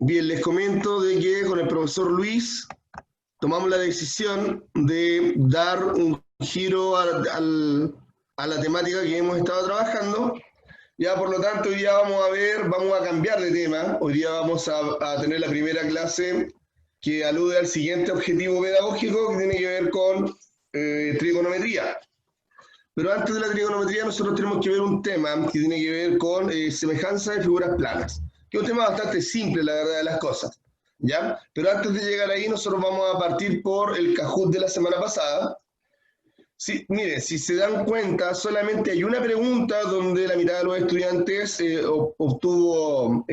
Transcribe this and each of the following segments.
Bien, les comento de que con el profesor Luis tomamos la decisión de dar un giro a la temática que hemos estado trabajando. Ya, por lo tanto, hoy día vamos a cambiar de tema. Hoy día vamos a tener la primera clase que alude al siguiente objetivo pedagógico que tiene que ver con trigonometría. Pero antes de la trigonometría nosotros tenemos que ver un tema que tiene que ver con semejanza de figuras planas, que es un tema bastante simple, la verdad de las cosas, ¿ya? Pero antes de llegar ahí nosotros vamos a partir por el Kahoot de la semana pasada. Sí, mire, si se dan cuenta, solamente hay una pregunta donde la mitad de los estudiantes obtuvo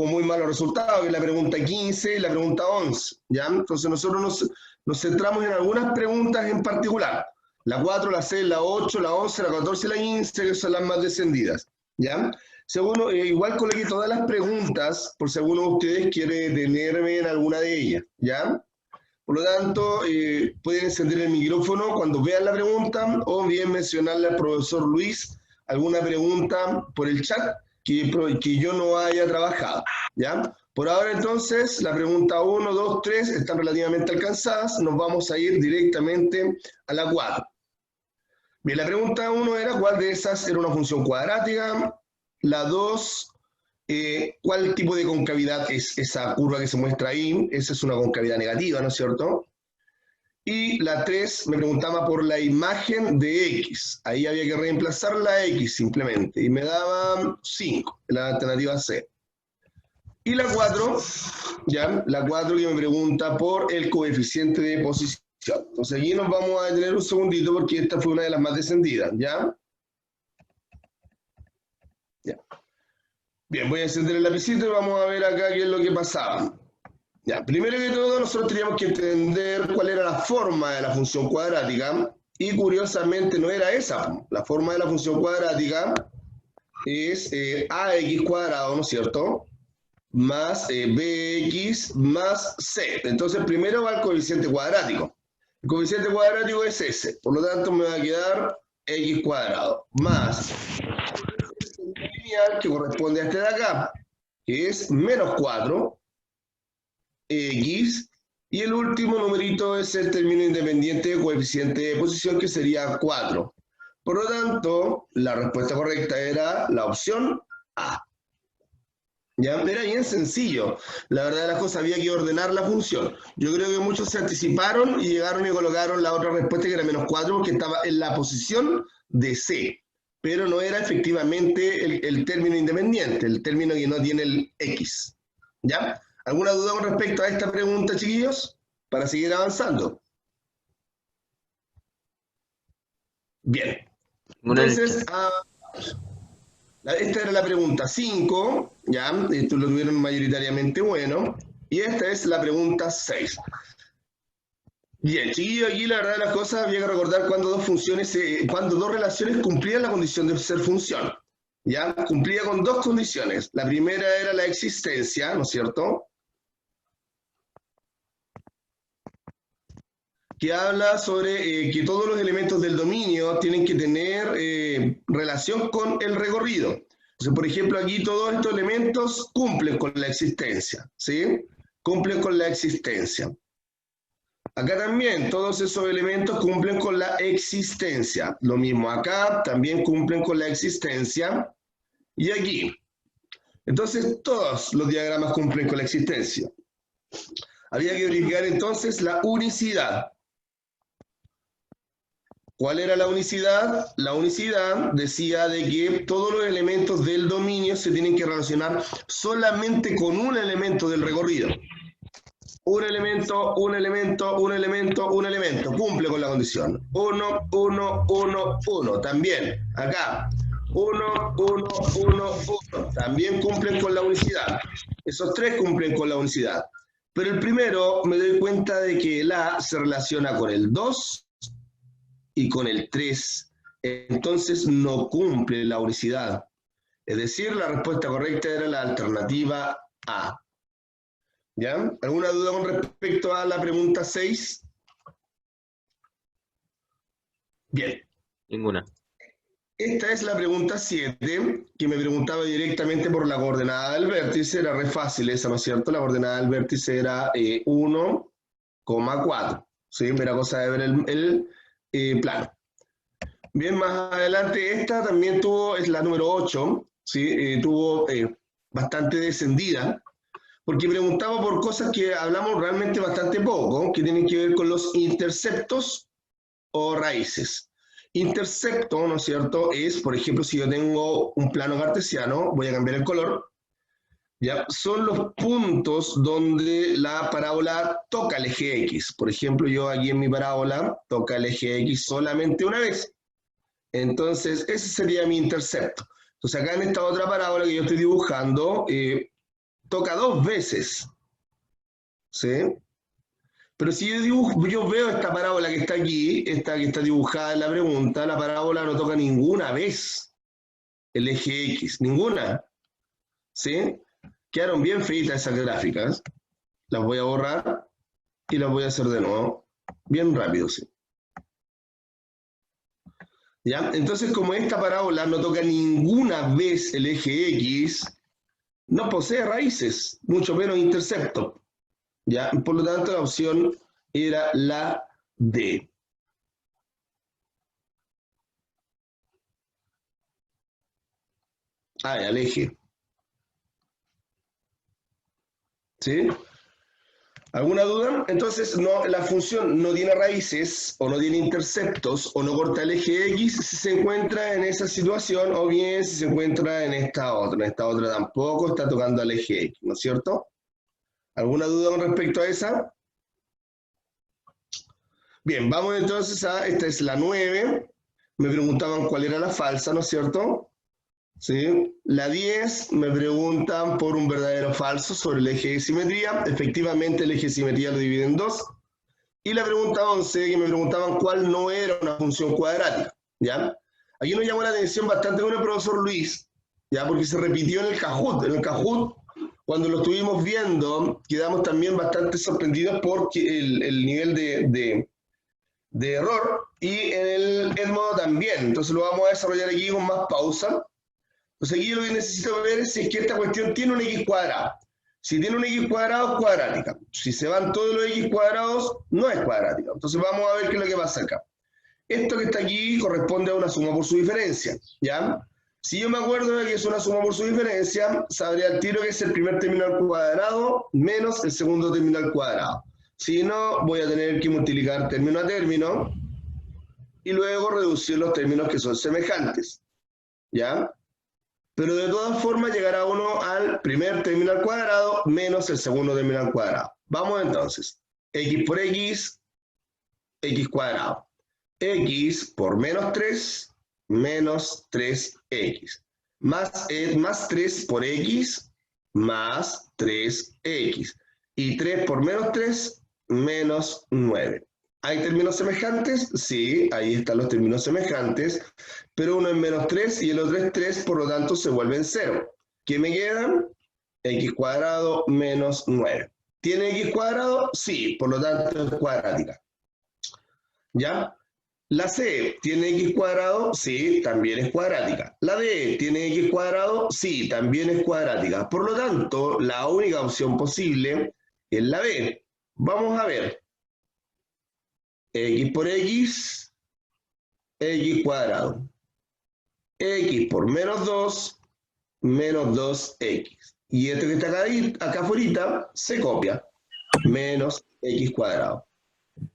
muy malos resultados, que es la pregunta 15 y la pregunta 11, ¿ya? Entonces nosotros nos centramos en algunas preguntas en particular. La 4, la 6, la 8, la 11, la 14 y la 15, que son las más descendidas, ¿ya? Según, igual coloqué todas las preguntas, por si alguno de ustedes quiere detenerme en alguna de ellas, ¿ya? Por lo tanto, pueden encender el micrófono cuando vean la pregunta o bien mencionarle al profesor Luis alguna pregunta por el chat que yo no haya trabajado, ¿ya? Por ahora entonces, la pregunta 1, 2, 3 están relativamente alcanzadas, nos vamos a ir directamente a la 4. Bien, la pregunta 1 era cuál de esas era una función cuadrática, la 2, ¿cuál tipo de concavidad es esa curva que se muestra ahí? Esa es una concavidad negativa, ¿no es cierto? Y la 3 me preguntaba por la imagen de X. Ahí había que reemplazar la X simplemente. Y me daba 5, la alternativa C. Y la 4, ya, la 4 que me pregunta por el coeficiente de posición. Entonces aquí nos vamos a detener un segundito porque esta fue una de las más descendidas, ¿ya? Ya. Bien, voy a encender el lapicito y vamos a ver acá qué es lo que pasaba. Ya, primero que todo, nosotros teníamos que entender cuál era la forma de la función cuadrática, y curiosamente no era esa. La forma de la función cuadrática es ax cuadrado, ¿no es cierto? Más bx más c. Entonces primero va el coeficiente cuadrático. El coeficiente cuadrático es ese, por lo tanto me va a quedar x cuadrado más lineal que corresponde a este de acá, que es menos 4 x, y el último numerito es el término independiente de coeficiente de posición, que sería 4. Por lo tanto, la respuesta correcta era la opción A. Ya, era bien sencillo. La verdad de las cosas, había que ordenar la función. Yo creo que muchos se anticiparon y llegaron y colocaron la otra respuesta, que era menos 4, porque estaba en la posición de C, pero no era efectivamente el término independiente, el término que no tiene el X. ¿Ya? ¿Alguna duda con respecto a esta pregunta, chiquillos? Para seguir avanzando. Bien. Entonces, esta era la pregunta 5, ¿ya? Esto lo tuvieron mayoritariamente bueno. Y esta es la pregunta 6. Bien, chiquillos, aquí la verdad de las cosas había que recordar cuando cuando dos relaciones cumplían la condición de ser función. ¿Ya? Cumplía con dos condiciones. La primera era la existencia, ¿no es cierto? Que habla sobre que todos los elementos del dominio tienen que tener relación con el recorrido. Entonces, por ejemplo, aquí todos estos elementos cumplen con la existencia, ¿sí? Cumplen con la existencia. Acá también todos esos elementos cumplen con la existencia. Lo mismo acá, también cumplen con la existencia. Y aquí. Entonces, todos los diagramas cumplen con la existencia. Había que verificar entonces la unicidad. ¿Cuál era la unicidad? La unicidad decía de que todos los elementos del dominio se tienen que relacionar solamente con un elemento del recorrido. Un elemento, un elemento, un elemento, un elemento. Cumple con la condición. 1, 1, 1, 1. También, acá. 1, 1, 1, 1. También cumplen con la unicidad. Esos tres cumplen con la unicidad. Pero el primero me doy cuenta de que el A se relaciona con el 2 y con el 3, entonces no cumple la unicidad. Es decir, la respuesta correcta era la alternativa A. ¿Ya? ¿Alguna duda con respecto a la pregunta 6? Bien. Ninguna. Esta es la pregunta 7, que me preguntaba directamente por la coordenada del vértice. Era re fácil esa, ¿no es cierto? La coordenada del vértice era 1,4. ¿Sí? Era cosa de ver el plano. Bien, más adelante esta también tuvo, es la número 8, ¿sí? Tuvo bastante descendida, porque preguntaba por cosas que hablamos realmente bastante poco, que tienen que ver con los interceptos o raíces. Intercepto, ¿no es cierto?, es, por ejemplo, si yo tengo un plano cartesiano, voy a cambiar el color, ¿ya? Son los puntos donde la parábola toca el eje X. Por ejemplo, yo aquí en mi parábola toca el eje X solamente una vez. Entonces, ese sería mi intercepto. Entonces, acá en esta otra parábola que yo estoy dibujando, toca 2 veces, ¿sí? Pero si yo veo esta parábola que está aquí, esta que está dibujada en la pregunta, la parábola no toca ninguna vez el eje X, ninguna, ¿sí? Quedaron bien feitas esas gráficas. Las voy a borrar y las voy a hacer de nuevo, bien rápido, ¿sí? ¿Ya? Entonces, como esta parábola no toca ninguna vez el eje X, no posee raíces, mucho menos intercepto. ¿Ya? Por lo tanto, la opción era la D. El eje. ¿Sí? ¿Alguna duda? Entonces, no, la función no tiene raíces, o no tiene interceptos, o no corta el eje X si se encuentra en esa situación, o bien si se encuentra en esta otra. En esta otra tampoco está tocando el eje X, ¿no es cierto? ¿Alguna duda con respecto a esa? Bien, vamos entonces esta es la 9. Me preguntaban cuál era la falsa, ¿no es cierto? ¿Sí? La 10 me preguntan por un verdadero o falso sobre el eje de simetría. Efectivamente, el eje de simetría lo divide en 2. Y la pregunta 11, que me preguntaban cuál no era una función cuadrática. ¿Ya? Aquí nos llamó la atención bastante con el profesor Luis, ¿ya? Porque se repitió en el Kahoot. En el Kahoot, cuando lo estuvimos viendo, quedamos también bastante sorprendidos por el nivel de error, y en el Edmodo también. Entonces lo vamos a desarrollar aquí con más pausa. Entonces aquí lo que necesito ver es si es que esta cuestión tiene un x cuadrado. Si tiene un x cuadrado, es cuadrática. Si se van todos los x cuadrados, no es cuadrática. Entonces vamos a ver qué es lo que pasa acá. Esto que está aquí corresponde a una suma por su diferencia, ¿ya? Si yo me acuerdo de que es una suma por su diferencia, sabría al tiro que es el primer término al cuadrado menos el segundo término al cuadrado. Si no, voy a tener que multiplicar término a término y luego reducir los términos que son semejantes, ¿ya? Pero de todas formas llegará uno al primer término al cuadrado menos el segundo término al cuadrado. Vamos entonces. X por X, X cuadrado. X por menos 3, menos 3X. Más 3 por X, más 3X. Y 3 por menos 3, menos 9. ¿Hay términos semejantes? Sí, ahí están los términos semejantes, pero uno es menos 3 y el otro es 3, por lo tanto se vuelven 0. ¿Qué me quedan? X cuadrado menos 9. ¿Tiene X cuadrado? Sí, por lo tanto es cuadrática. ¿Ya? La C tiene X cuadrado, sí, también es cuadrática. La D tiene X cuadrado, sí, también es cuadrática. Por lo tanto, la única opción posible es la B. Vamos a ver. X por X, X cuadrado. X por menos 2, menos 2X. Y esto que está acá afuera se copia. Menos X cuadrado.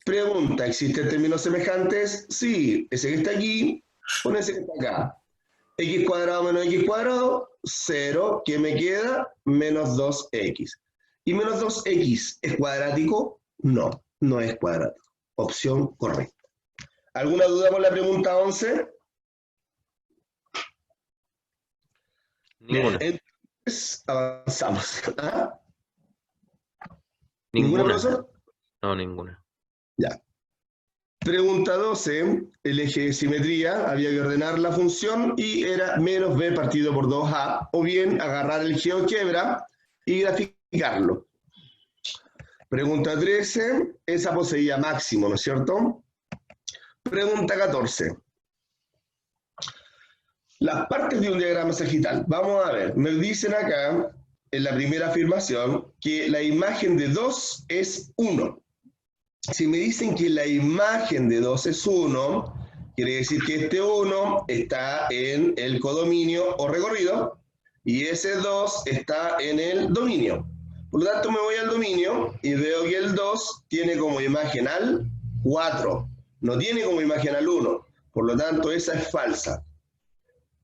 Pregunta, ¿existen términos semejantes? Sí, ese que está aquí con ese que está acá. X cuadrado menos X cuadrado, 0. ¿Qué me queda? Menos 2X. ¿Y menos 2X es cuadrático? No, no es cuadrático. Opción correcta. ¿Alguna duda con la pregunta 11? Ninguna. Bien, entonces avanzamos. ¿Ah? Ninguna, profesor? No, ninguna. Ya. Pregunta 12, el eje de simetría, había que ordenar la función y era menos b partido por 2a, o bien agarrar el GeoGebra y graficarlo. Pregunta 13, esa poseía máximo, ¿no es cierto? Pregunta 14. Las partes de un diagrama sagital. Vamos a ver, me dicen acá, en la primera afirmación, que la imagen de 2 es 1. Si me dicen que la imagen de 2 es 1, quiere decir que este 1 está en el codominio o recorrido, y ese 2 está en el dominio. Por lo tanto, me voy al dominio y veo que el 2 tiene como imagen al 4, no tiene como imagen al 1. Por lo tanto, esa es falsa.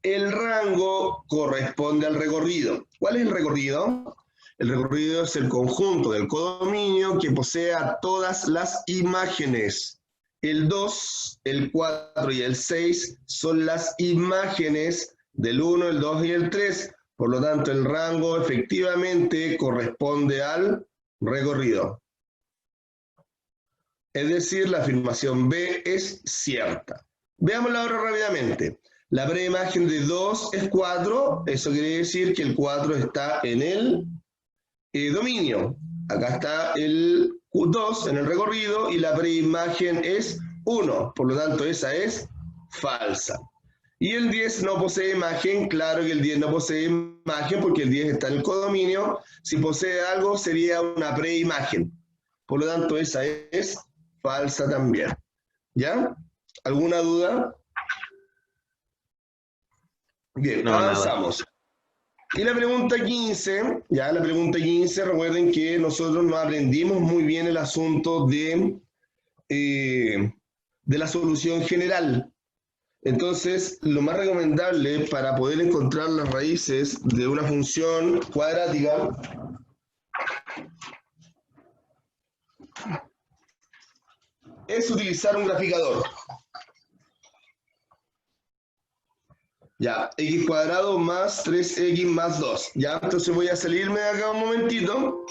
El rango corresponde al recorrido. ¿Cuál es el recorrido? El recorrido es el conjunto del codominio que posea todas las imágenes. El 2, el 4 y el 6 son las imágenes del 1, el 2 y el 3. Por lo tanto, el rango efectivamente corresponde al recorrido. Es decir, la afirmación B es cierta. Veámosla ahora rápidamente. La preimagen de 2 es 4, eso quiere decir que el 4 está en el dominio. Acá está el 2 en el recorrido y la preimagen es 1, por lo tanto esa es falsa. Y el 10 no posee imagen, claro que el 10 no posee imagen porque el 10 está en el codominio. Si posee algo sería una preimagen. Por lo tanto esa es falsa también. ¿Ya? ¿Alguna duda? Bien, No, avanzamos. nada. Y la pregunta 15, ya la pregunta 15, recuerden que nosotros no aprendimos muy bien el asunto de la solución general. Entonces, lo más recomendable para poder encontrar las raíces de una función cuadrática es utilizar un graficador. Ya, x cuadrado más 3x más 2. Ya, entonces voy a salirme de acá un momentito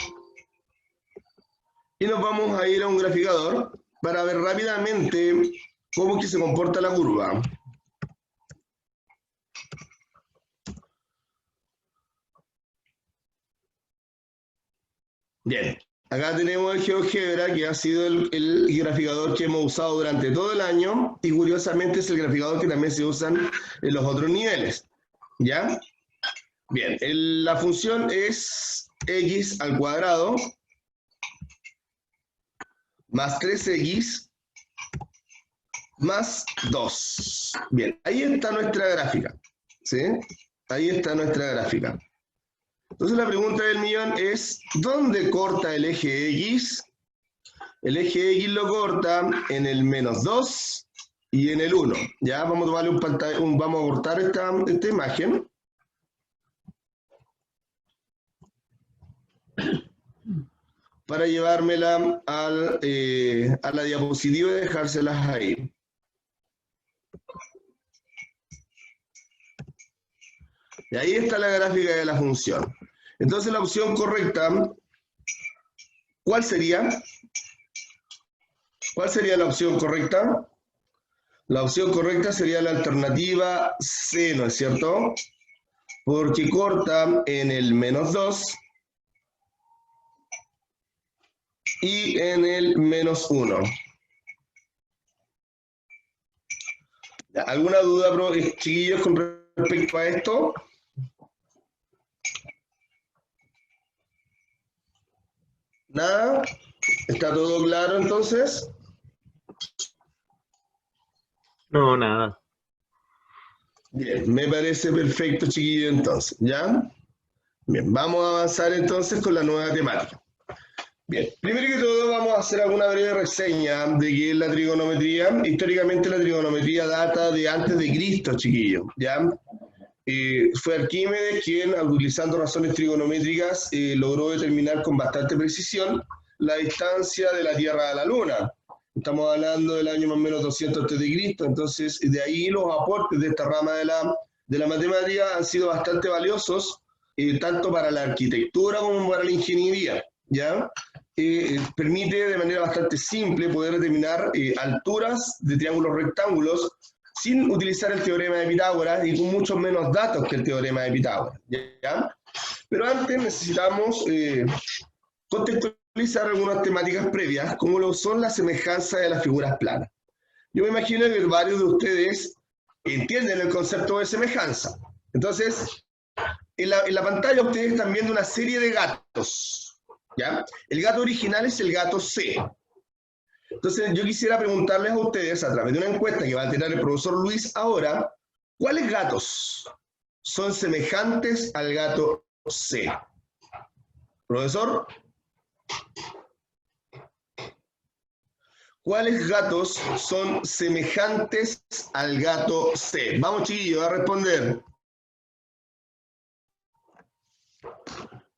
y nos vamos a ir a un graficador para ver rápidamente cómo es que se comporta la curva. Bien, acá tenemos el GeoGebra, que ha sido el graficador que hemos usado durante todo el año, y curiosamente es el graficador que también se usa en los otros niveles. ¿Ya? Bien, la función es x al cuadrado más 3x más 2. Bien, ahí está nuestra gráfica. ¿Sí? Ahí está nuestra gráfica. Entonces la pregunta del millón es, ¿dónde corta el eje X? El eje X lo corta en el menos 2 y en el 1. Ya, vamos a tomarle vamos a cortar esta imagen. Para llevármela a la diapositiva y dejárselas ahí. Y ahí está la gráfica de la función. Entonces la opción correcta, ¿cuál sería? ¿Cuál sería la opción correcta? La opción correcta sería la alternativa C, ¿no es cierto? Porque corta en el menos 2 y en el menos 1. ¿Alguna duda, chiquillos, con respecto a esto? ¿Nada? ¿Está todo claro entonces? No, nada. Bien, me parece perfecto, chiquillos, entonces, ¿ya? Bien, vamos a avanzar entonces con la nueva temática. Bien, primero que todo vamos a hacer alguna breve reseña de qué es la trigonometría. Históricamente la trigonometría data de antes de Cristo, chiquillos, ¿ya? Fue Arquímedes quien, utilizando razones trigonométricas, logró determinar con bastante precisión la distancia de la Tierra a la Luna. Estamos hablando del año más o menos 200 a.C., entonces de ahí los aportes de esta rama de la matemática han sido bastante valiosos, tanto para la arquitectura como para la ingeniería, ¿ya? Permite de manera bastante simple poder determinar alturas de triángulos rectángulos sin utilizar el teorema de Pitágoras y con muchos menos datos que el teorema de Pitágoras, ¿ya? Pero antes necesitamos contextualizar algunas temáticas previas, como lo son la semejanza de las figuras planas. Yo me imagino que varios de ustedes ¿Entienden el concepto de semejanza? Entonces, en la pantalla ustedes están viendo una serie de gatos, ¿ya? El gato original es el gato C. Entonces, yo quisiera preguntarles a ustedes, a través de una encuesta que va a tirar el profesor Luis ahora, ¿cuáles gatos son semejantes al gato C? Profesor, ¿cuáles gatos son semejantes al gato C? Vamos, chiquillos, a responder.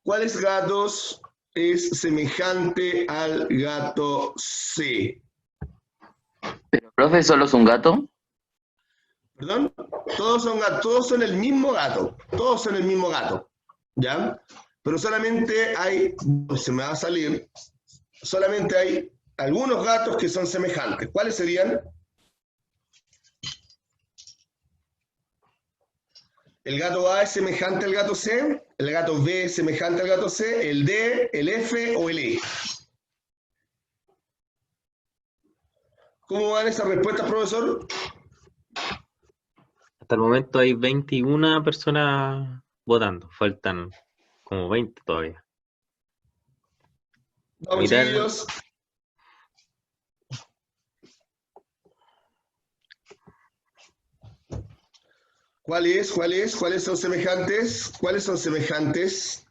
¿Cuáles gatos es semejante al gato C? Pero, profe, ¿solo es un gato? ¿Perdón? Todos son gatos, todos son el mismo gato. Todos son el mismo gato. ¿Ya? Pero solamente hay, se me va a salir, solamente hay algunos gatos que son semejantes. ¿Cuáles serían? El gato A es semejante al gato C, el gato B es semejante al gato C, el D, el F o el E. ¿Cómo van esas respuestas, profesor? Hasta el momento hay 21 personas votando. Faltan como 20 todavía. Vamos, Mirar, chiquillos. ¿Cuáles? ¿Cuáles son semejantes? ¿Cuáles son semejantes?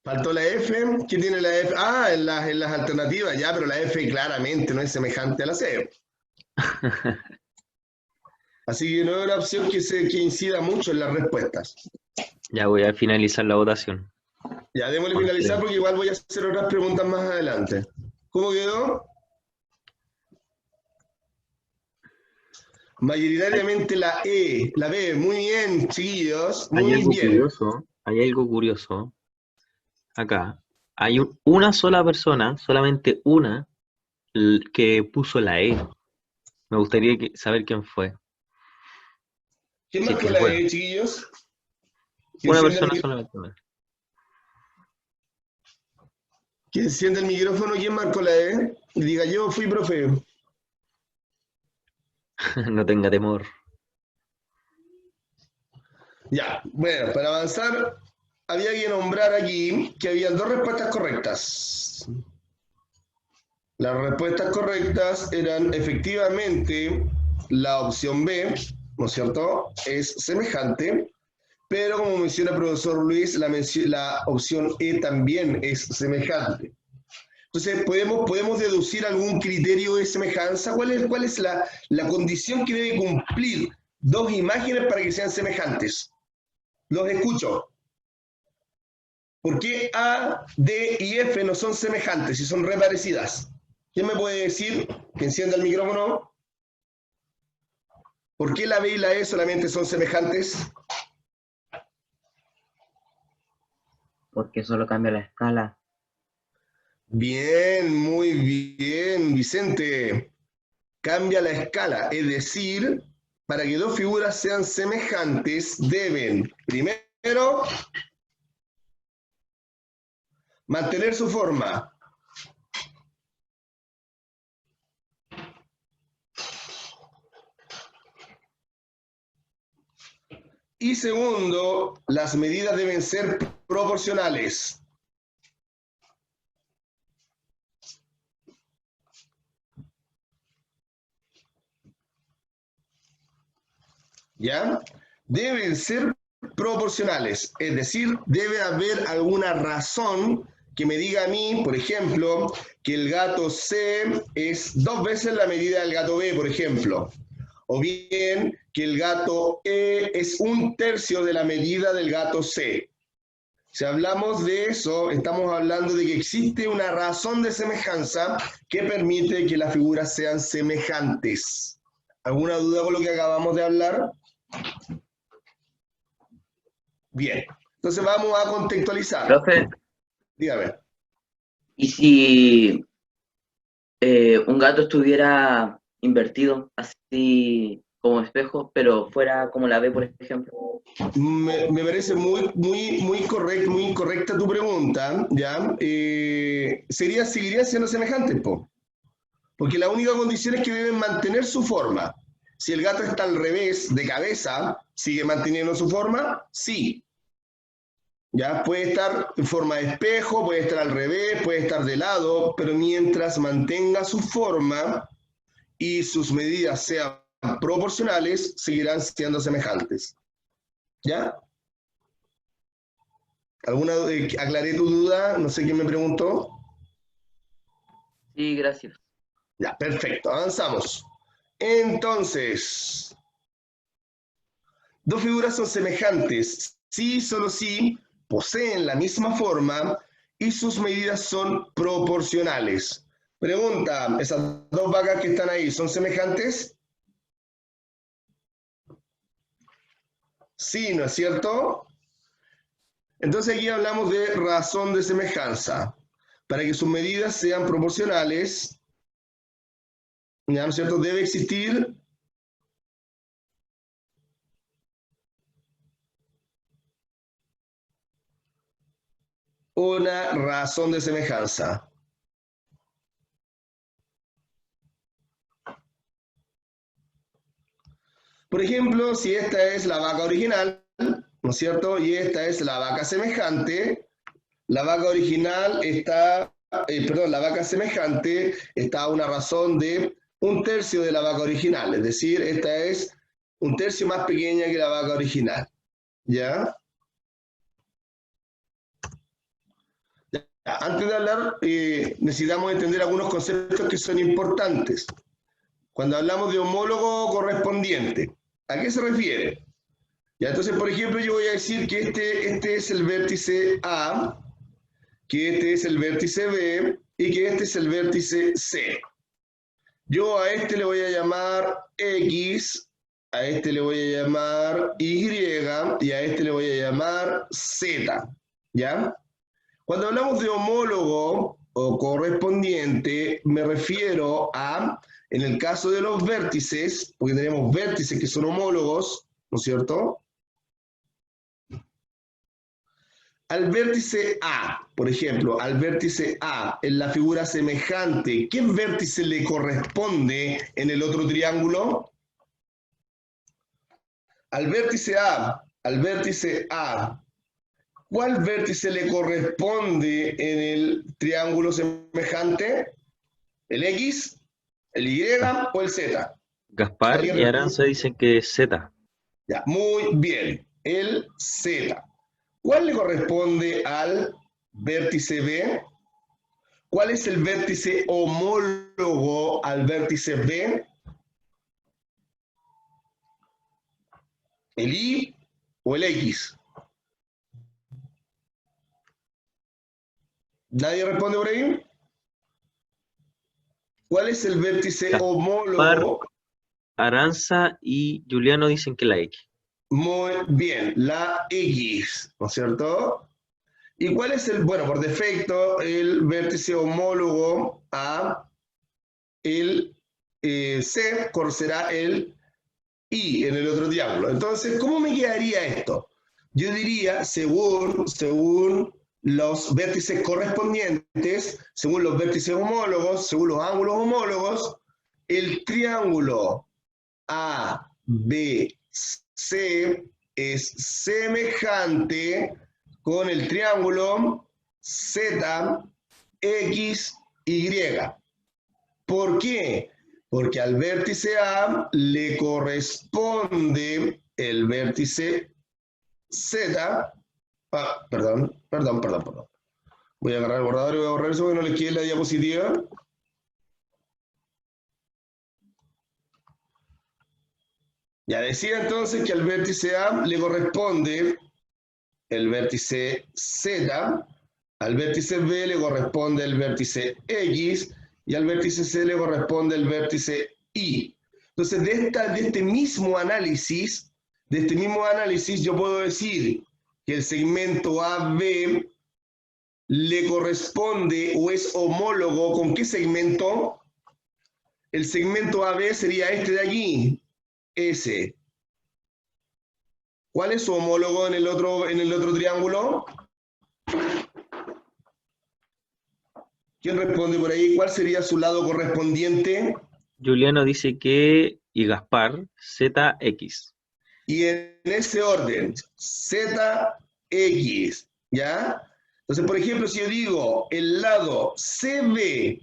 Faltó la F. ¿Qué tiene la F? Ah, en las alternativas, ya, pero la F claramente no es semejante a la C. Así que no es una opción que incida mucho en las respuestas. ya voy a finalizar la votación. Ya, démosle finalizar porque igual voy a hacer otras preguntas más adelante. ¿Cómo quedó? Mayoritariamente la E, la B. Muy bien, chiquillos. Hay Muy algo bien. curioso. Hay algo curioso. Acá. Hay una sola persona, solamente una, que puso la E. Me gustaría saber quién fue. ¿Quién Si es marcó que la fue. E, chiquillos? ¿Quién Una enciende el persona micrófono? solamente. Una. ¿Quién enciende el micrófono? ¿Quién marcó la E? Y diga, yo fui profe. No tenga temor. Ya, bueno, para avanzar, había que nombrar aquí que habían dos respuestas correctas. Las respuestas correctas eran efectivamente la opción B, ¿no es cierto? Es semejante, pero como menciona el profesor Luis, la opción E también es semejante. Entonces, ¿podemos deducir algún criterio de semejanza? ¿Cuál es la condición que debe cumplir dos imágenes para que sean semejantes? Los escucho. ¿Por qué A, D y F no son semejantes y son re parecidas? ¿Quién me puede decir que encienda el micrófono? ¿Por qué la B y la E solamente son semejantes? Porque solo cambia la escala. Bien, muy bien, Vicente. Cambia la escala, es decir, para que dos figuras sean semejantes deben, primero, mantener su forma. Y segundo, las medidas deben ser proporcionales. ¿Ya? Deben ser proporcionales, es decir, debe haber alguna razón que me diga a mí, por ejemplo, que el gato C es 2 veces la medida del gato B, por ejemplo. O bien que el gato E es 1/3 de la medida del gato C. Si hablamos de eso, estamos hablando de que existe una razón de semejanza que permite que las figuras sean semejantes. ¿Alguna duda con lo que acabamos de hablar? Bien, entonces vamos a contextualizar. Profe, Dígame. ¿y si un gato estuviera invertido, así como espejo, pero fuera como la B, por ejemplo. Me parece muy correcto, muy incorrecta tu pregunta, ¿ya? Seguirían siendo semejantes, po. Porque la única condición es que deben mantener su forma. Si el gato está al revés, de cabeza, ¿sigue manteniendo su forma? Sí. Ya puede estar en forma de espejo, puede estar al revés, puede estar de lado, pero mientras mantenga su forma y sus medidas sean proporcionales, seguirán siendo semejantes. ¿Ya? ¿Aclaré tu duda? No sé quién me preguntó. Sí, gracias. Ya, perfecto, avanzamos. Entonces, dos figuras son semejantes si, solo si, poseen la misma forma y sus medidas son proporcionales. Pregunta, ¿esas dos vacas que están ahí son semejantes? Sí, ¿no es cierto? Entonces aquí hablamos de razón de semejanza. Para que sus medidas sean proporcionales, ¿ya no es cierto? Debe existir una razón de semejanza. Por ejemplo, si esta es la vaca original, ¿no es cierto? Y esta es la vaca semejante, la vaca original está, perdón, la vaca semejante está a una razón de 1/3 de la vaca original, es decir, esta es 1/3 más pequeña que la vaca original. ¿Ya? Antes de hablar, necesitamos entender algunos conceptos que son importantes. Cuando hablamos de homólogo correspondiente, ¿a qué se refiere? Ya, entonces, por ejemplo, yo voy a decir que este es el vértice A, que este es el vértice B y que este es el vértice C. Yo a este le voy a llamar X, a este le voy a llamar Y y a este le voy a llamar Z. ¿Ya? Cuando hablamos de homólogo o correspondiente, me refiero a, en el caso de los vértices, porque tenemos vértices que son homólogos, ¿no es cierto? Al vértice A, por ejemplo, al vértice A, en la figura semejante, ¿qué vértice le corresponde en el otro triángulo? Al vértice A, ¿cuál vértice le corresponde en el triángulo semejante? ¿El X, el Y o el Z? Gaspar ¿Alguien y Aranza responde? dicen que es Z. Ya, muy bien, el Z. ¿Cuál le corresponde al vértice B? ¿Cuál es el vértice homólogo al vértice B? ¿El Y o el X? ¿Nadie responde por ahí? ¿Cuál es el vértice Gaspar, homólogo? Aranza y Juliano dicen que la X. Muy bien, la X, ¿no es cierto? ¿Y cuál es el, bueno, por defecto, el vértice homólogo a el C será el I en el otro triángulo? Entonces, ¿cómo me quedaría esto? Yo diría, según los vértices correspondientes, según los vértices homólogos, según los ángulos homólogos, el triángulo ABC es semejante con el triángulo ZXY. ¿Por qué? Porque al vértice A le corresponde el vértice Z. Perdón. Voy a agarrar el borrador y voy a borrar eso porque no le quede la diapositiva. Ya decía entonces que al vértice A le corresponde el vértice Z, al vértice B le corresponde el vértice X y al vértice C le corresponde el vértice Y. Entonces, de este mismo análisis, yo puedo decir que el segmento AB le corresponde o es homólogo ¿con qué segmento? El segmento AB sería este de aquí, S. ¿Cuál es su homólogo en el otro triángulo? ¿Quién responde por ahí? ¿Cuál sería su lado correspondiente? Juliano dice que, y Gaspar, ZX. Y en ese orden, ZX, ¿ya? Entonces, por ejemplo, si yo digo el lado CB,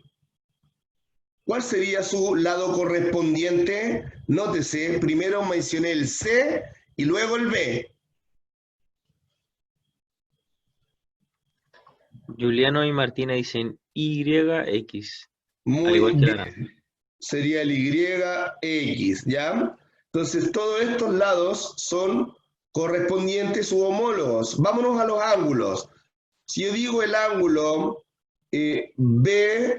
¿cuál sería su lado correspondiente? Nótese, primero mencioné el C y luego el B. Juliano y Martina dicen YX, al Muy igual que la Aranza. bien. Sería el YX, ¿ya? Entonces, todos estos lados son correspondientes u homólogos. Vámonos a los ángulos. Si yo digo el ángulo BCA,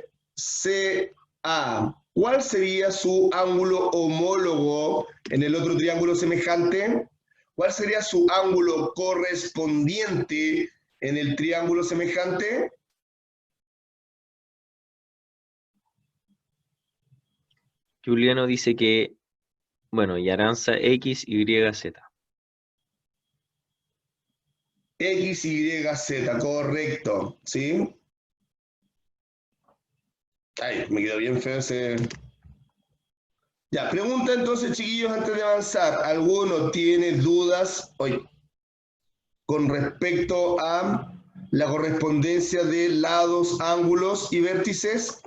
¿cuál sería su ángulo homólogo en el otro triángulo semejante? ¿Cuál sería su ángulo correspondiente en el triángulo semejante? Juliano dice que, bueno, y Aranza X, Y, Z. X, Y, Z, correcto, ¿sí? Ay, me quedó bien feo ese. Ya, pregunta entonces, chiquillos, antes de avanzar. ¿Alguno tiene dudas hoy con respecto a la correspondencia de lados, ángulos y vértices?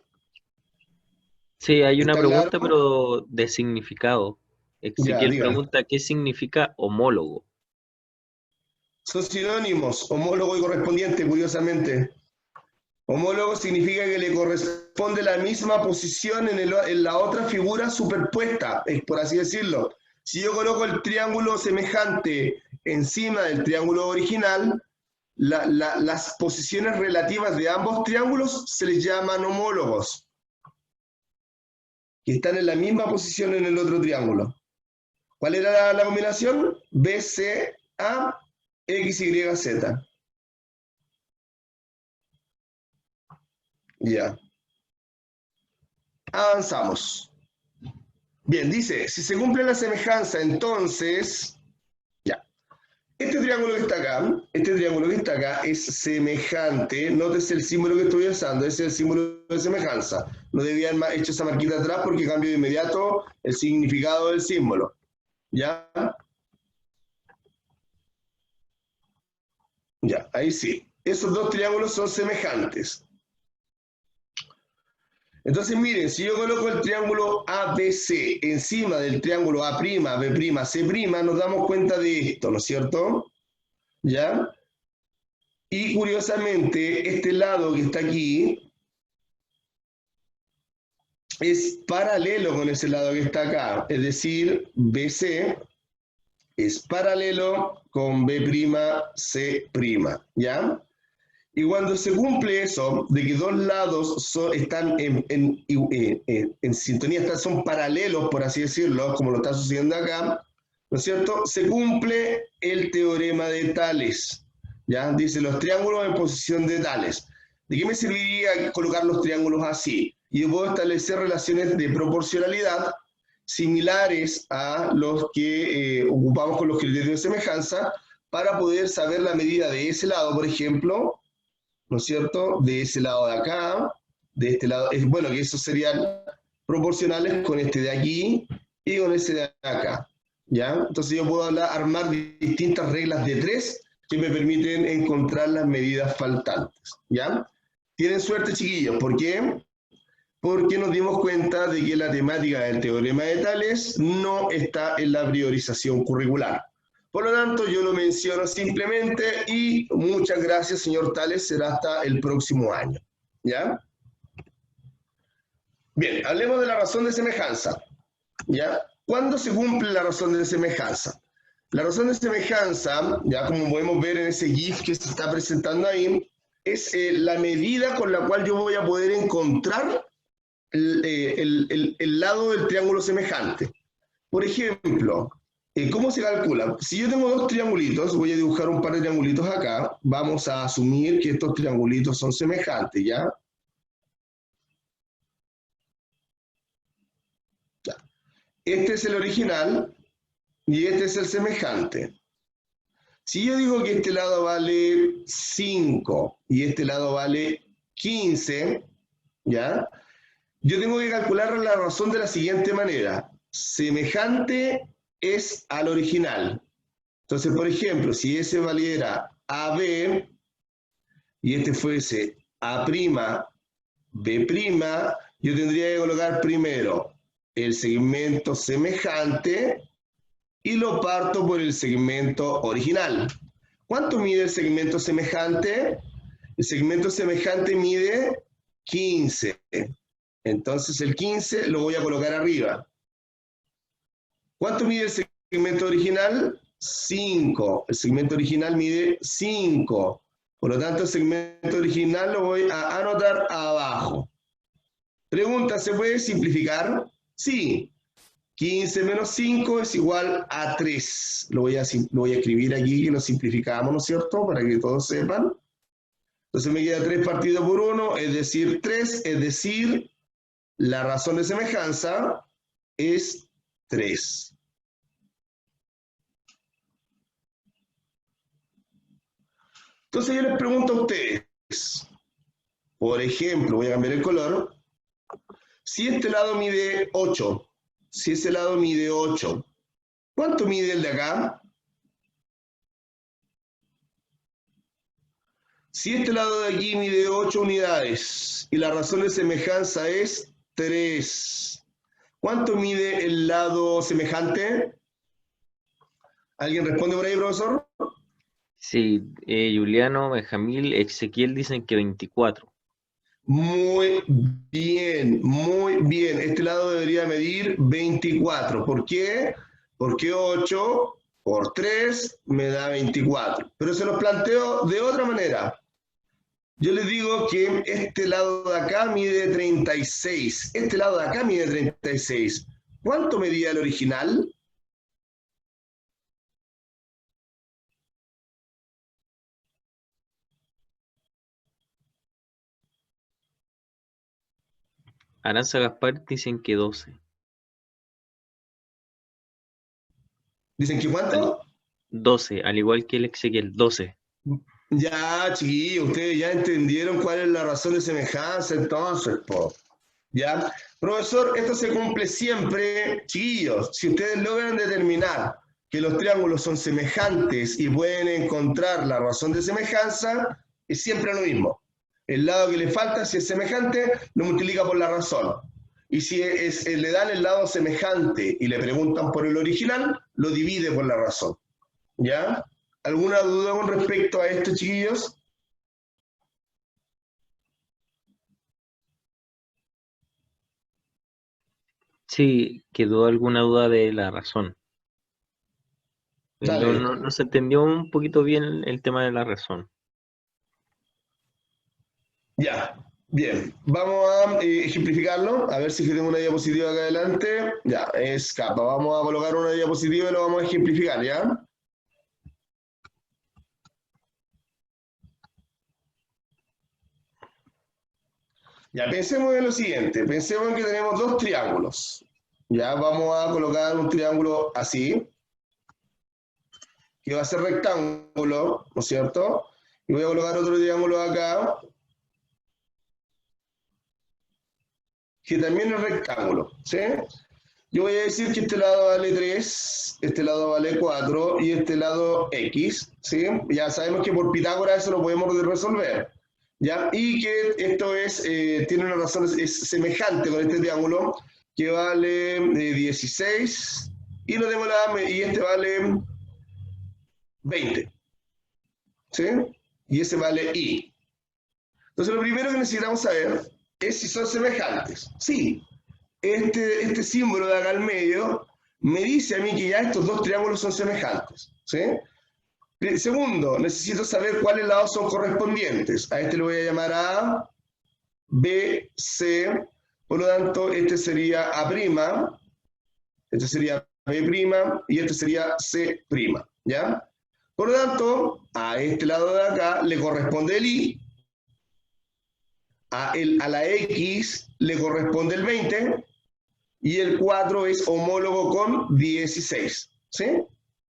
Sí, hay una ¿Está claro? pregunta, pero de significado. Ya, Ezequiel diga. pregunta, ¿qué significa homólogo? Son sinónimos, homólogo y correspondiente, curiosamente. Homólogo significa que le corresponde la misma posición en la otra figura superpuesta, por así decirlo. Si yo coloco el triángulo semejante encima del triángulo original, las posiciones relativas de ambos triángulos se les llaman homólogos, que están en la misma posición en el otro triángulo. ¿Cuál era la combinación? BCA, XYZ. Ya. Avanzamos. Bien, dice, si se cumple la semejanza, entonces, ya. Este triángulo que está acá es semejante. Nótese el símbolo que estoy usando, ese es el símbolo de semejanza. No debían haber hecho esa marquita atrás porque cambio de inmediato el significado del símbolo. ¿Ya? Ya, ahí sí. Esos dos triángulos son semejantes. Entonces, miren, si yo coloco el triángulo ABC encima del triángulo A', B', C', nos damos cuenta de esto, ¿no es cierto? ¿Ya? Y curiosamente, este lado que está aquí es paralelo con ese lado que está acá, es decir, BC es paralelo con B', C', ¿ya? Y cuando se cumple eso, de que dos lados están en sintonía, son paralelos, por así decirlo, como lo está sucediendo acá, ¿no es cierto? Se cumple el teorema de Tales, ¿ya? Dice los triángulos en posición de Tales. ¿De qué me serviría colocar los triángulos así? Y yo puedo establecer relaciones de proporcionalidad similares a los que ocupamos con los criterios de semejanza para poder saber la medida de ese lado, por ejemplo, ¿no es cierto? De ese lado de acá, de este lado, bueno, que esos serían proporcionales con este de aquí y con ese de acá, ¿ya? Entonces yo puedo armar distintas reglas de tres que me permiten encontrar las medidas faltantes, ¿ya? Tienen suerte, chiquillos, ¿por qué? Porque nos dimos cuenta de que la temática del teorema de Tales no está en la priorización curricular. Por lo tanto, yo lo menciono simplemente y muchas gracias, señor Tales, será hasta el próximo año. ¿Ya? Bien, hablemos de la razón de semejanza. ¿Ya? ¿Cuándo se cumple la razón de semejanza? La razón de semejanza, ya como podemos ver en ese GIF que se está presentando ahí, es la medida con la cual yo voy a poder encontrar el lado del triángulo semejante. Por ejemplo, ¿cómo se calcula? Si yo tengo dos triangulitos, voy a dibujar un par de triangulitos acá, vamos a asumir que estos triangulitos son semejantes, ¿ya? Ya. Este es el original, y este es el semejante. Si yo digo que este lado vale 5 y este lado vale 15, ¿ya? Yo tengo que calcular la razón de la siguiente manera. Semejante es al original. Entonces, por ejemplo, si ese valiera AB y este fuese A', B', yo tendría que colocar primero el segmento semejante y lo parto por el segmento original. ¿Cuánto mide el segmento semejante? El segmento semejante mide 15. Entonces el 15 lo voy a colocar arriba. ¿Cuánto mide el segmento original? 5. El segmento original mide 5. Por lo tanto, el segmento original lo voy a anotar abajo. Pregunta, ¿se puede simplificar? Sí. 15 menos 5 es igual a 3. Lo voy a escribir aquí que lo simplificamos, ¿no es cierto? Para que todos sepan. Entonces me queda 3 partido por 1, es decir, 3, es decir, la razón de semejanza es 3. Entonces yo les pregunto a ustedes, por ejemplo, voy a cambiar el color, si este lado mide 8, si ese lado mide 8, ¿cuánto mide el de acá? Si este lado de aquí mide 8 unidades y la razón de semejanza es 3, ¿cuánto mide el lado semejante? ¿Alguien responde por ahí, profesor? Sí, Juliano, Benjamín, Ezequiel dicen que 24. Muy bien, muy bien. Este lado debería medir 24. ¿Por qué? Porque 8 por 3 me da 24. Pero se los planteo de otra manera. Yo les digo que este lado de acá mide 36. Este lado de acá mide 36. ¿Cuánto medía el original? Aranza Gaspar dicen que 12. ¿Dicen que cuánto? 12, al igual que el Ezequiel, 12. Ya, chiquillos, ustedes ya entendieron cuál es la razón de semejanza, entonces, po. ¿Ya? Profesor, esto se cumple siempre, chiquillos, si ustedes logran determinar que los triángulos son semejantes y pueden encontrar la razón de semejanza, es siempre lo mismo. El lado que le falta, si es semejante, lo multiplica por la razón. Y si le dan el lado semejante y le preguntan por el original, lo divide por la razón. ¿Ya? ¿Alguna duda con respecto a esto, chiquillos? Sí, quedó alguna duda de la razón. No, Dale. no se entendió un poquito bien el tema de la razón. Ya, bien. Vamos a ejemplificarlo. A ver si tengo una diapositiva acá adelante. Ya, es capa. Vamos a colocar una diapositiva y lo vamos a ejemplificar, ¿ya? Ya, pensemos en lo siguiente. Pensemos en que tenemos dos triángulos. Ya, vamos a colocar un triángulo así, que va a ser rectángulo, ¿no es cierto? Y voy a colocar otro triángulo acá, que también es rectángulo, ¿sí? Yo voy a decir que este lado vale 3, este lado vale 4 y este lado X, ¿sí? Ya sabemos que por Pitágoras eso lo podemos resolver, ¿ya? Y que esto tiene una razón, es semejante con este triángulo, que vale 16 y, y este vale 20, ¿sí? Y ese vale I. Entonces lo primero que necesitamos saber es si son semejantes. Sí, este símbolo de acá al medio me dice a mí que ya estos dos triángulos son semejantes, ¿sí? Segundo, necesito saber cuáles lados son correspondientes. A este lo voy a llamar A, B, C. Por lo tanto, este sería A', este sería B' y este sería C', ¿ya? Por lo tanto, a este lado de acá le corresponde el I, a la X le corresponde el 20 y el 4 es homólogo con 16. ¿Sí?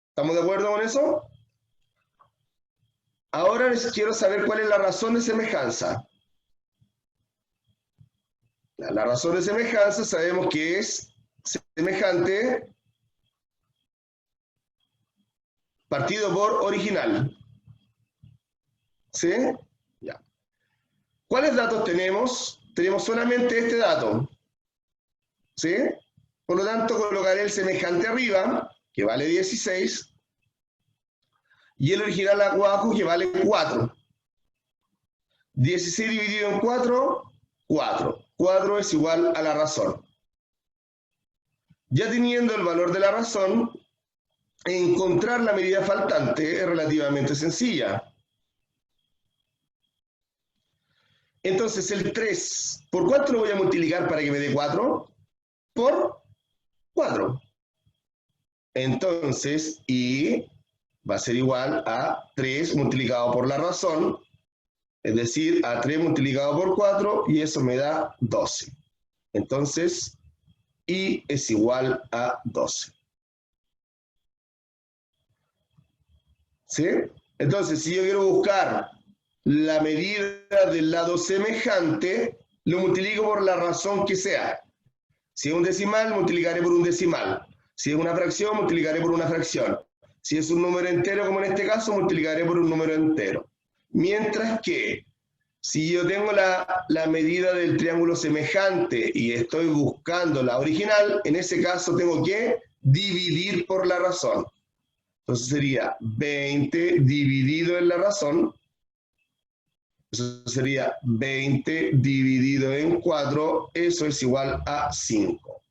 ¿Estamos de acuerdo con eso? Ahora les quiero saber cuál es la razón de semejanza. La razón de semejanza sabemos que es semejante partido por original. ¿Sí? Ya. ¿Cuáles datos tenemos? Tenemos solamente este dato. ¿Sí? Por lo tanto, colocaré el semejante arriba, que vale 16, y el original abajo, que vale 4. 16 dividido en 4, 4. 4 es igual a la razón. Ya teniendo el valor de la razón, encontrar la medida faltante es relativamente sencilla. Entonces, el 3, ¿por cuánto lo voy a multiplicar para que me dé 4? Por 4. Entonces, y va a ser igual a 3 multiplicado por la razón, es decir, a 3 multiplicado por 4, y eso me da 12. Entonces, y es igual a 12. ¿Sí? Entonces, si yo quiero buscar la medida del lado semejante, lo multiplico por la razón que sea. Si es un decimal, multiplicaré por un decimal. Si es una fracción, multiplicaré por una fracción. Si es un número entero, como en este caso, multiplicaré por un número entero. Mientras que, si yo tengo la medida del triángulo semejante y estoy buscando la original, en ese caso tengo que dividir por la razón. Entonces sería 20 dividido en la razón. Eso sería 20 dividido en 4. Eso es igual a 5.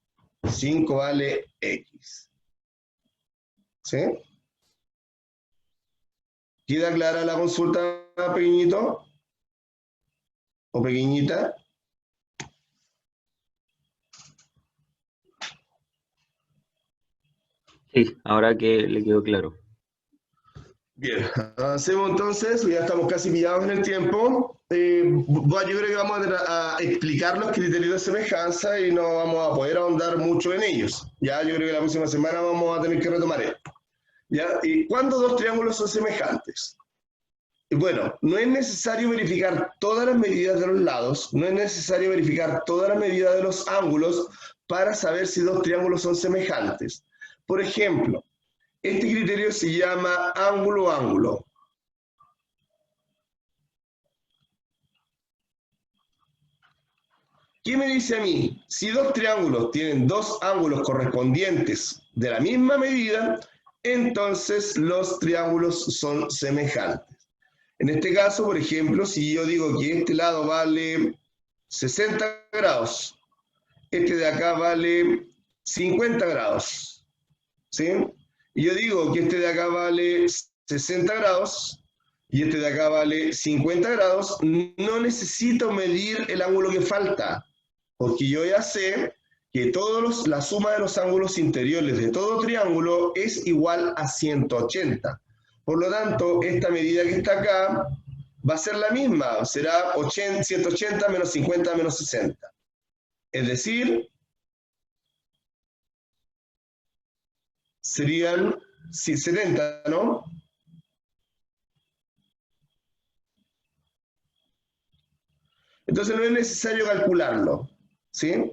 5 vale X. ¿Sí? ¿Queda clara la consulta, pequeñito? ¿O pequeñita? Sí, ahora que le quedó claro. Bien, avancemos entonces, ya estamos casi pillados en el tiempo. Yo creo que vamos a explicar los criterios de semejanza y no vamos a poder ahondar mucho en ellos. Ya, yo creo que la próxima semana vamos a tener que retomar esto. ¿Ya? ¿Y cuándo dos triángulos son semejantes? Y bueno, no es necesario verificar todas las medidas de los lados, no es necesario verificar todas las medidas de los ángulos para saber si dos triángulos son semejantes. Por ejemplo, este criterio se llama ángulo-ángulo. ¿Qué me dice a mí? Si dos triángulos tienen dos ángulos correspondientes de la misma medida, entonces los triángulos son semejantes. En este caso, por ejemplo, si yo digo que este lado vale 60 grados, este de acá vale 50 grados, ¿sí? Y yo digo que este de acá vale 60 grados y este de acá vale 50 grados, no necesito medir el ángulo que falta, porque yo ya sé que la suma de los ángulos interiores de todo triángulo es igual a 180. Por lo tanto, esta medida que está acá va a ser la misma, será 180 menos 50 menos 60. Es decir, serían 70, ¿no? Entonces no es necesario calcularlo, ¿sí?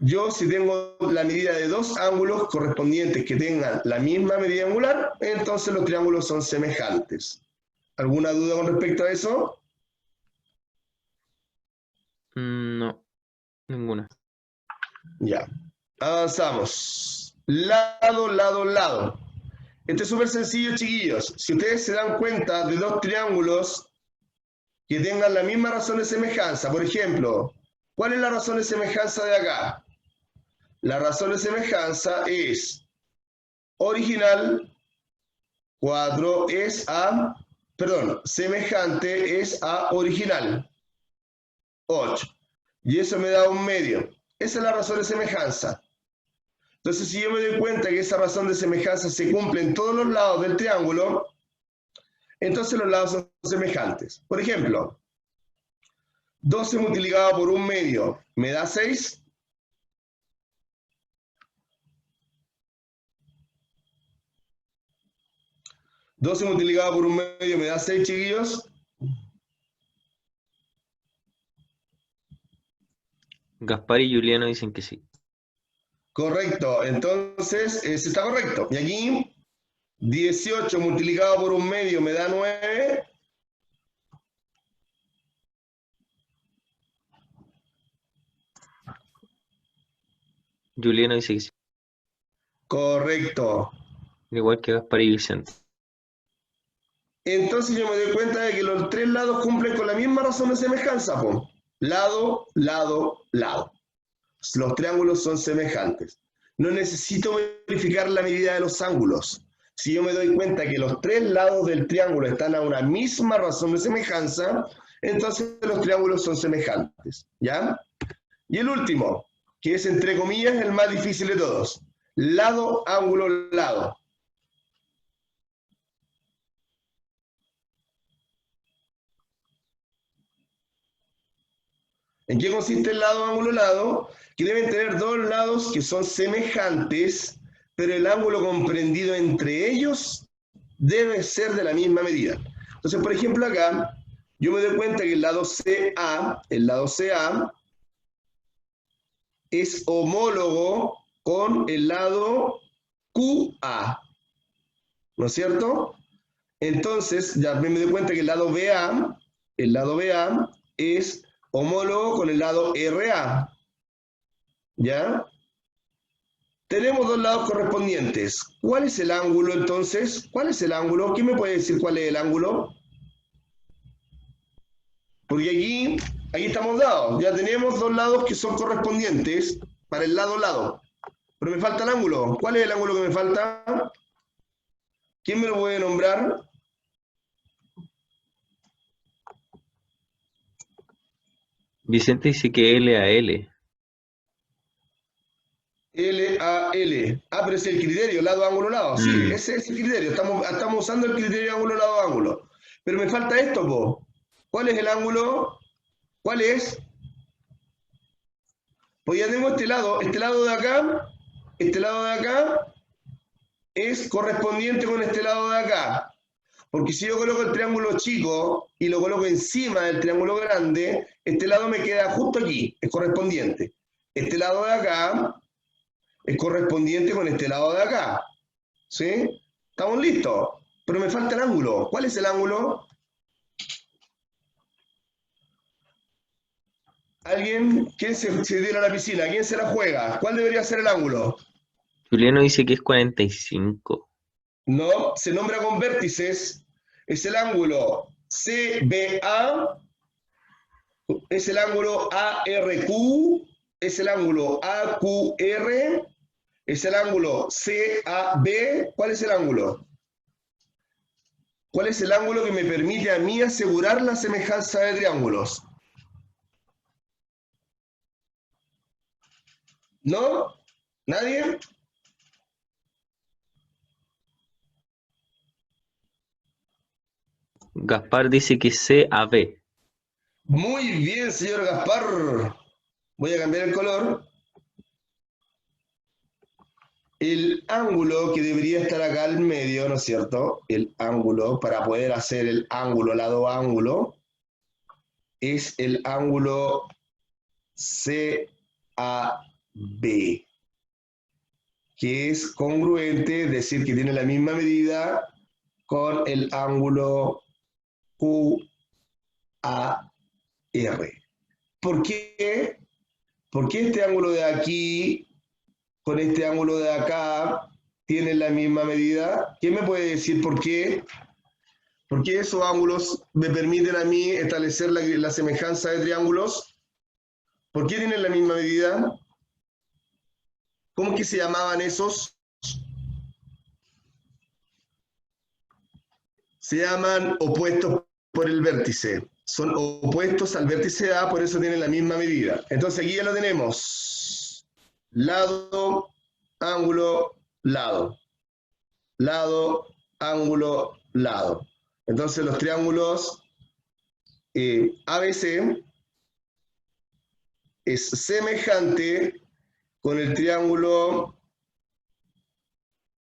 Yo, si tengo la medida de dos ángulos correspondientes que tengan la misma medida angular, entonces los triángulos son semejantes. ¿Alguna duda con respecto a eso? No, ninguna. Ya. Avanzamos. Lado, lado, lado. Esto es súper sencillo, chiquillos. Si ustedes se dan cuenta de dos triángulos que tengan la misma razón de semejanza, por ejemplo, ¿cuál es la razón de semejanza de acá? La razón de semejanza es original 4 es a, perdón, semejante es a original 8. Y eso me da un medio. Esa es la razón de semejanza. Entonces, si yo me doy cuenta que esa razón de semejanza se cumple en todos los lados del triángulo, entonces los lados son semejantes. Por ejemplo, 12 multiplicado por un medio me da 6. 12 multiplicado por 1/2 me da 6, chiquillos. Gaspar y Juliano dicen que sí. Correcto, entonces ese está correcto. Y aquí 18 multiplicado por 1/2 me da 9. Juliano dice que sí. Correcto. Igual que Gaspar y Vicente. Entonces yo me doy cuenta de que los tres lados cumplen con la misma razón de semejanza, po. Lado, lado, lado. Los triángulos son semejantes. No necesito verificar la medida de los ángulos. Si yo me doy cuenta que los tres lados del triángulo están a una misma razón de semejanza, entonces los triángulos son semejantes. ¿Ya? Y el último, que es entre comillas el más difícil de todos. Lado, ángulo, lado. ¿En qué consiste el lado, ángulo, lado? Que deben tener dos lados que son semejantes, pero el ángulo comprendido entre ellos debe ser de la misma medida. Entonces, por ejemplo, acá, yo me doy cuenta que el lado CA es homólogo con el lado QA, ¿no es cierto? Entonces, ya me doy cuenta que el lado BA es homólogo con el lado RA, ¿ya? Tenemos dos lados correspondientes. ¿Cuál es el ángulo entonces? ¿Cuál es el ángulo? ¿Quién me puede decir cuál es el ángulo? Porque aquí estamos dados. Ya tenemos dos lados que son correspondientes para el lado. Pero me falta el ángulo. ¿Cuál es el ángulo que me falta? ¿Quién me lo puede nombrar? Vicente dice que L a L. LAL. Ah, pero es el criterio, lado, ángulo, lado. Sí, ese es el criterio. Estamos usando el criterio ángulo, lado, ángulo. Pero me falta esto, po. ¿Cuál es el ángulo? ¿Cuál es? Pues ya tengo este lado este lado de acá es correspondiente con este lado de acá. Porque si yo coloco el triángulo chico y lo coloco encima del triángulo grande, este lado me queda justo aquí, es correspondiente. Este lado de acá es correspondiente con este lado de acá. ¿Sí? ¿Estamos listos? Pero me falta el ángulo. ¿Cuál es el ángulo? ¿Alguien? ¿Quién se tira a la piscina? ¿Quién se la juega? ¿Cuál debería ser el ángulo? Juliano dice que es 45. No, se nombra con vértices. Es el ángulo CBA, es el ángulo ARQ, es el ángulo AQR, es el ángulo CAB. ¿Cuál es el ángulo? ¿Cuál es el ángulo que me permite a mí asegurar la semejanza de triángulos? ¿No? ¿Nadie? Gaspar dice que C a B. Muy bien, señor Gaspar. Voy a cambiar el color. El ángulo que debería estar acá al medio, ¿no es cierto? El ángulo, para poder hacer el ángulo, lado ángulo, es el ángulo CAB, que es congruente, es decir, que tiene la misma medida con el ángulo QAR. ¿Por qué? Porque este ángulo de aquí con este ángulo de acá tienen la misma medida. ¿Quién me puede decir por qué? ¿Por qué esos ángulos me permiten a mí establecer la semejanza de triángulos? ¿Por qué tienen la misma medida? ¿Cómo que se llamaban esos? Se llaman opuestos por el vértice. Son opuestos al vértice A, por eso tienen la misma medida. Entonces aquí ya lo tenemos. Lado, ángulo, lado. Lado, ángulo, lado. Entonces los triángulos ABC es semejante con el triángulo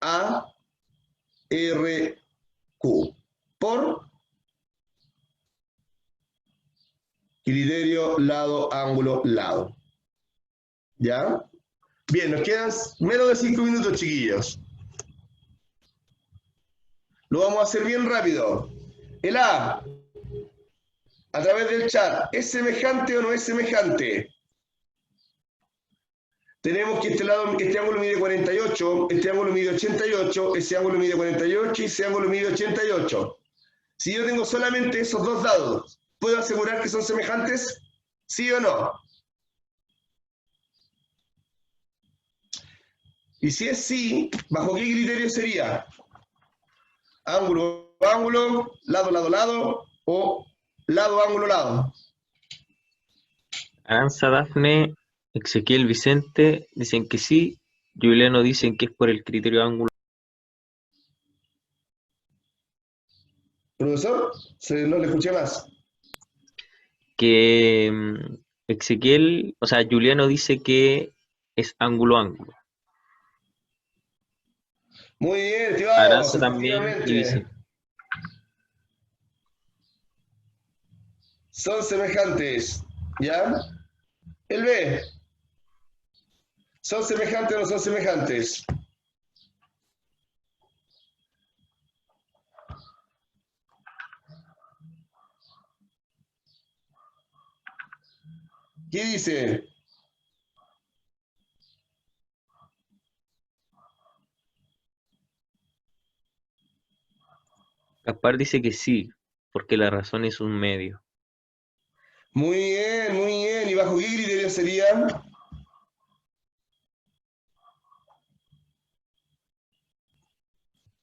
ARQ. Q. Por criterio, lado, ángulo, lado. ¿Ya? Bien, nos quedan menos de 5 minutos, chiquillos. Lo vamos a hacer bien rápido. El A través del chat, ¿es semejante o no es semejante? Tenemos que este ángulo mide 48, este ángulo mide 88, ese ángulo mide 48 y ese ángulo mide 88. Si yo tengo solamente esos dos dados, ¿puedo asegurar que son semejantes? ¿Sí o no? Y si es sí, ¿bajo qué criterio sería? Ángulo, ángulo, lado, lado, lado, o lado, ángulo, lado. Aranza, Dafne, Ezequiel, Vicente dicen que sí. Juliano dicen que es por el criterio ángulo. Profesor, no le escuché más. Que Ezequiel, o sea, Juliano dice que es ángulo-ángulo. Muy bien, estimados, Aranza también y efectivamente. Vicente. Son semejantes. ¿Ya? El B. ¿Son semejantes o no son semejantes? ¿Qué dice? Gaspar dice que sí, porque la razón es un medio. Muy bien, muy bien. ¿Y bajo qué criterio sería?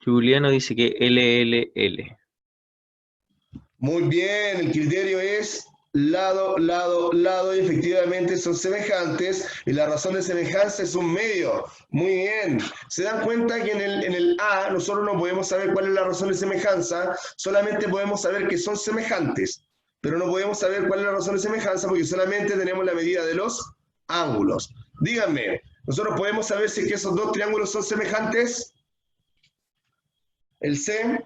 Juliano dice que LLL. Muy bien, el criterio es lado, lado, lado, y efectivamente son semejantes, y la razón de semejanza es un medio. Muy bien. ¿Se dan cuenta que en el A nosotros no podemos saber cuál es la razón de semejanza? Solamente podemos saber que son semejantes, pero no podemos saber cuál es la razón de semejanza porque solamente tenemos la medida de los ángulos. Díganme, ¿nosotros podemos saber si es que esos dos triángulos son semejantes? El C.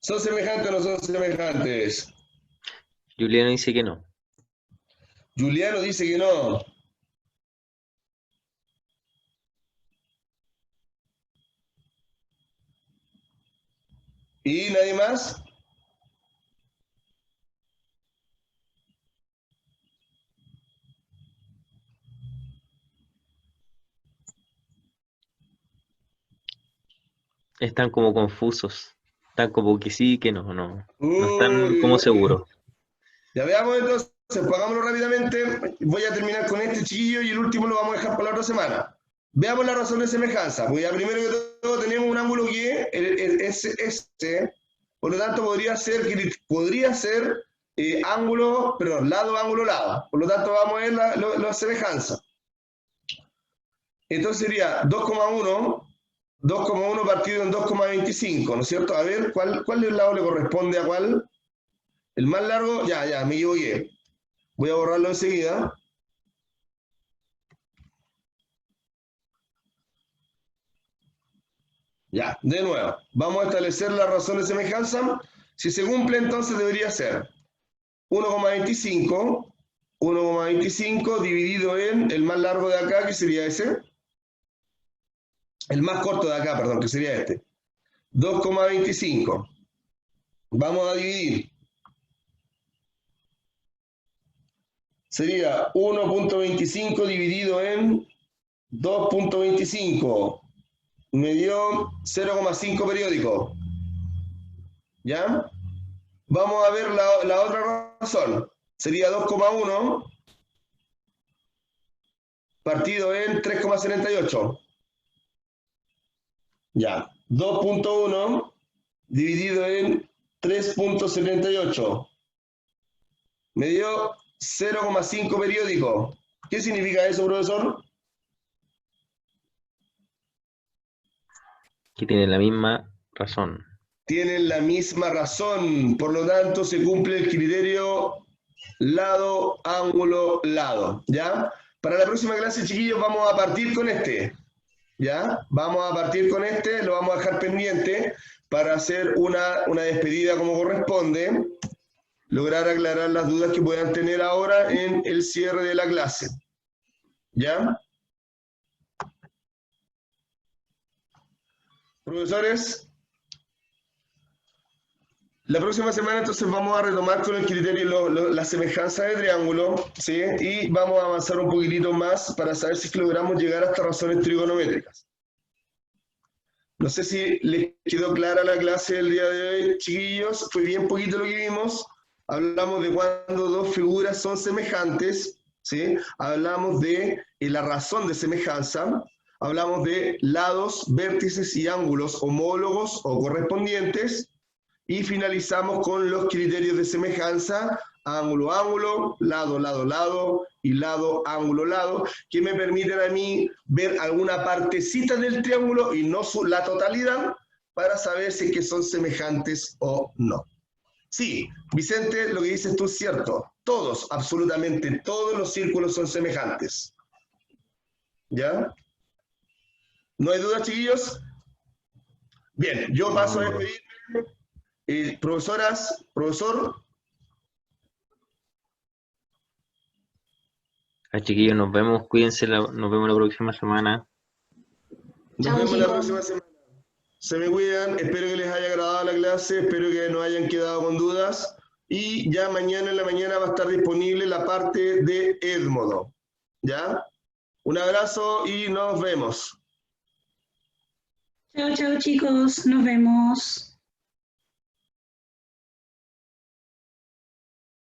¿Son semejantes o no son semejantes? Juliano dice que no. Juliano dice que no. ¿Y nadie más? Están como confusos. Están como que sí, que no, no. No están Uy, como uy, uy. seguros. Ya veamos entonces, pagámoslo rápidamente. Voy a terminar con este chiquillo y el último lo vamos a dejar para la otra semana. Veamos la razón de semejanza. Porque ya primero que todo tenemos un ángulo que es este. Por lo tanto, podría ser ángulo, perdón, lado, ángulo, lado. Por lo tanto, vamos a ver la semejanza. Entonces sería 2,1 partido en 2,25, ¿no es cierto? A ver, ¿cuál del lado le corresponde a cuál? El más largo, ya, me equivoqué. Voy a borrarlo enseguida. Ya, de nuevo. Vamos a establecer la razón de semejanza. Si se cumple, entonces debería ser 1,25 dividido en el más largo de acá, que sería ese. El más corto de acá, perdón, que sería este. 2,25. Vamos a dividir. Sería 1,25 dividido en 2,25. Me dio 0,5 periódico. ¿Ya? Vamos a ver la otra razón. Sería 2,1 partido en 3,78. Ya. 2,1 dividido en 3,78. Me dio 0,5 periódico. ¿Qué significa eso, profesor? Que tienen la misma razón. Tienen la misma razón. Por lo tanto, se cumple el criterio lado, ángulo, lado, ¿ya? Para la próxima clase, chiquillos, vamos a partir con este, ¿ya? Vamos a partir con este, lo vamos a dejar pendiente para hacer una despedida como corresponde, lograr aclarar las dudas que puedan tener ahora en el cierre de la clase, ¿ya? Profesores, la próxima semana entonces vamos a retomar con el criterio la semejanza de triángulo, ¿sí? Y vamos a avanzar un poquitito más para saber si es que logramos llegar hasta razones trigonométricas. No sé si les quedó clara la clase del día de hoy, chiquillos. Fue bien poquito lo que vimos. Hablamos de cuando dos figuras son semejantes, ¿sí? Hablamos de la razón de semejanza. Hablamos de lados, vértices y ángulos homólogos o correspondientes. Y finalizamos con los criterios de semejanza, ángulo, ángulo, lado, lado, lado y lado, ángulo, lado, que me permiten a mí ver alguna partecita del triángulo y no la totalidad para saber si es que son semejantes o no. Sí, Vicente, lo que dices tú es cierto. Todos, absolutamente todos los círculos son semejantes. ¿Ya? ¿No hay dudas, chiquillos? Bien, yo paso a despedirme. Profesoras, profesor. Chiquillos, nos vemos, cuídense, nos vemos la próxima semana. Nos vemos la próxima semana. Se me cuidan, espero que les haya agradado la clase, espero que no hayan quedado con dudas. Y ya mañana en la mañana va a estar disponible la parte de Edmodo. ¿Ya? Un abrazo y nos vemos. Chao, chao chicos, nos vemos.